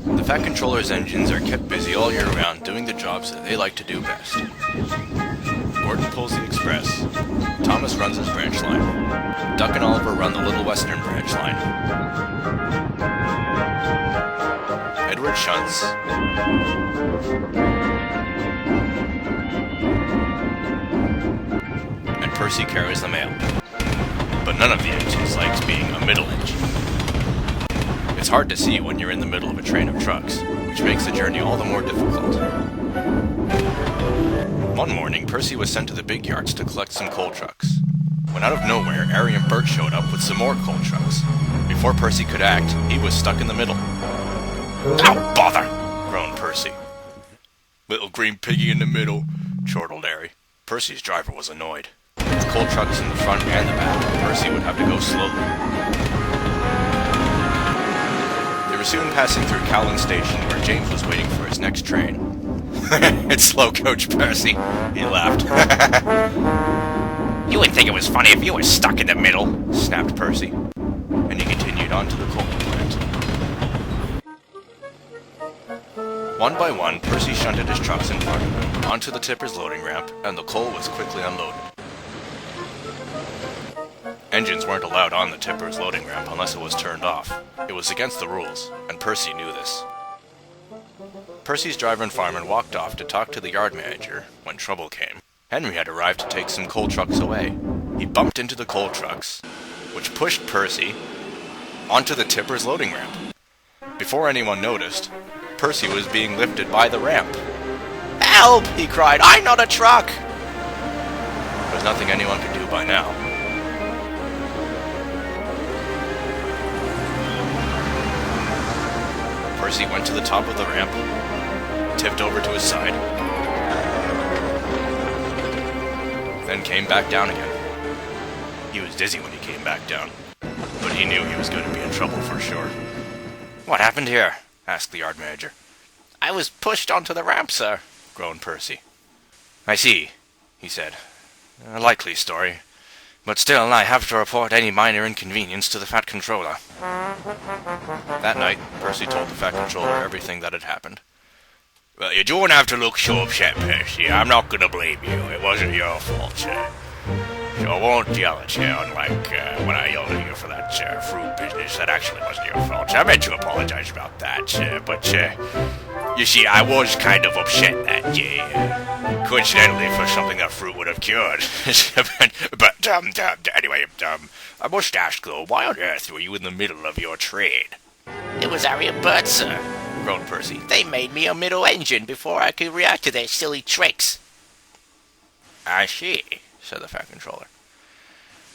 The Fat Controller's engines are kept busy all year round doing the jobs that they like to do best. Gordon pulls the express. Thomas runs his branch line. Duck and Oliver run the Little Western branch line. Edward shunts. And Percy carries the mail. But none of the engines likes being a middle engine. It's hard to see when you're in the middle of a train of trucks, which makes the journey all the more difficult. One morning, Percy was sent to the big yards to collect some coal trucks. When out of nowhere, Harry and Bert showed up with some more coal trucks. Before Percy could act, he was stuck in the middle. "Ow, bother!" groaned Percy. "Little green piggy in the middle," chortled Harry. Percy's driver was annoyed. With coal trucks in the front and the back, Percy would have to go slowly. They were soon passing through Cowling Station, where James was waiting for his next train. "It's slow coach, Percy," he laughed. "You would think it was funny if you were stuck in the middle," snapped Percy. And he continued on to the coal plant. One by one, Percy shunted his trucks in front of him onto the tipper's loading ramp, and the coal was quickly unloaded. Engines weren't allowed on the tipper's loading ramp unless it was turned off. It was against the rules, and Percy knew this. Percy's driver and fireman walked off to talk to the yard manager when trouble came. Henry had arrived to take some coal trucks away. He bumped into the coal trucks, which pushed Percy onto the tipper's loading ramp. Before anyone noticed, Percy was being lifted by the ramp. "Help!" he cried. "I'm not a truck!" There was nothing anyone could do by now. Percy went to the top of the ramp, tipped over to his side, then came back down again. He was dizzy when he came back down, but he knew he was going to be in trouble for sure. "What happened here?" asked the yard manager. "I was pushed onto the ramp, sir," groaned Percy. "I see," he said. "A likely story. But still, I have to report any minor inconvenience to the Fat Controller." That night, Percy told the Fat Controller everything that had happened. "Well, you don't have to look so upset, Percy. I'm not going to blame you. It wasn't your fault, sir. So I won't yell at you, unlike when I yelled at you for that fruit business. That actually wasn't your fault. I meant to apologize about that, but you see, I was kind of upset that day. Coincidentally, for something that fruit would have cured. but anyway, I must ask, though, why on earth were you in the middle of your trade?" "It was Harry and Bert, sir," groaned Percy. "They made me a middle engine before I could react to their silly tricks." "I see," said the Fat Controller.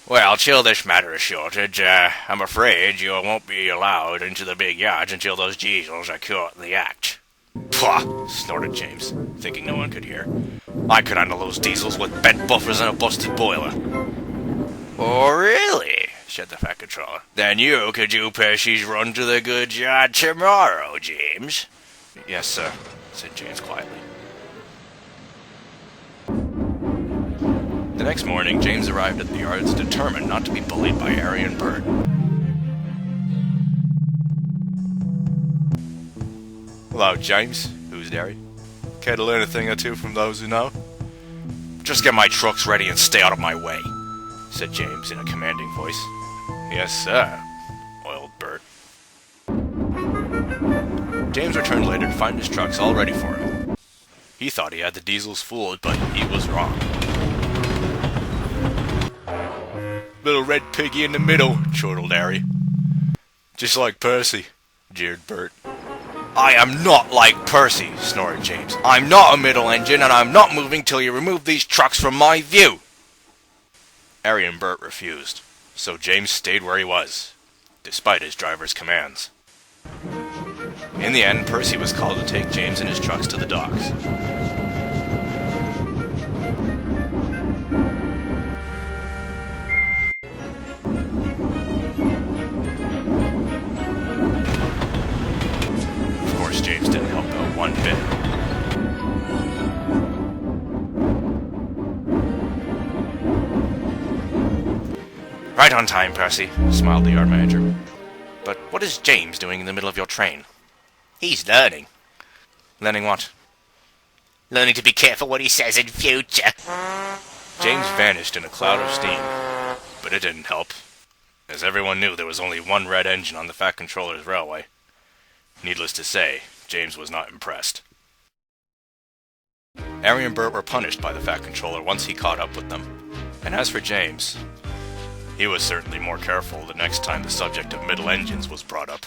"Well, till this matter is sorted, I'm afraid you won't be allowed into the big yards until those diesels are caught in the act." "Pah!" snorted James, thinking no one could hear. "I could handle those diesels with bent buffers and a busted boiler." "Oh, really?" said the Fat Controller. "Then you could do Percy's run to the goods yard tomorrow, James." "Yes, sir," said James quietly. The next morning, James arrived at the yards determined not to be bullied by Harry and Bert. "Hello, James," oozed Harry. "Care to learn a thing or two from those who know?" "Just get my trucks ready and stay out of my way," said James in a commanding voice. "Yes, sir," oiled Bert. James returned later to find his trucks all ready for him. He thought he had the diesels fooled, but he was wrong. "Little red piggy in the middle," chortled Harry. "Just like Percy," jeered Bert. "I am not like Percy," snorted James. "I'm not a middle engine, and I'm not moving till you remove these trucks from my view." Harry and Bert refused, so James stayed where he was, despite his driver's commands. In the end, Percy was called to take James and his trucks to the docks. Of course, James didn't help out one bit. "Right on time, Percy," smiled the yard manager. "But what is James doing in the middle of your train?" He's learning. Learning what? Learning to be careful what he says in future. James vanished in a cloud of steam, but it didn't help, as everyone knew there was only one red engine on the Fat Controller's railway. Needless to say, James was not impressed. Ari and Bert were punished by the Fat Controller once he caught up with them, and as for James, he was certainly more careful the next time the subject of middle engines was brought up.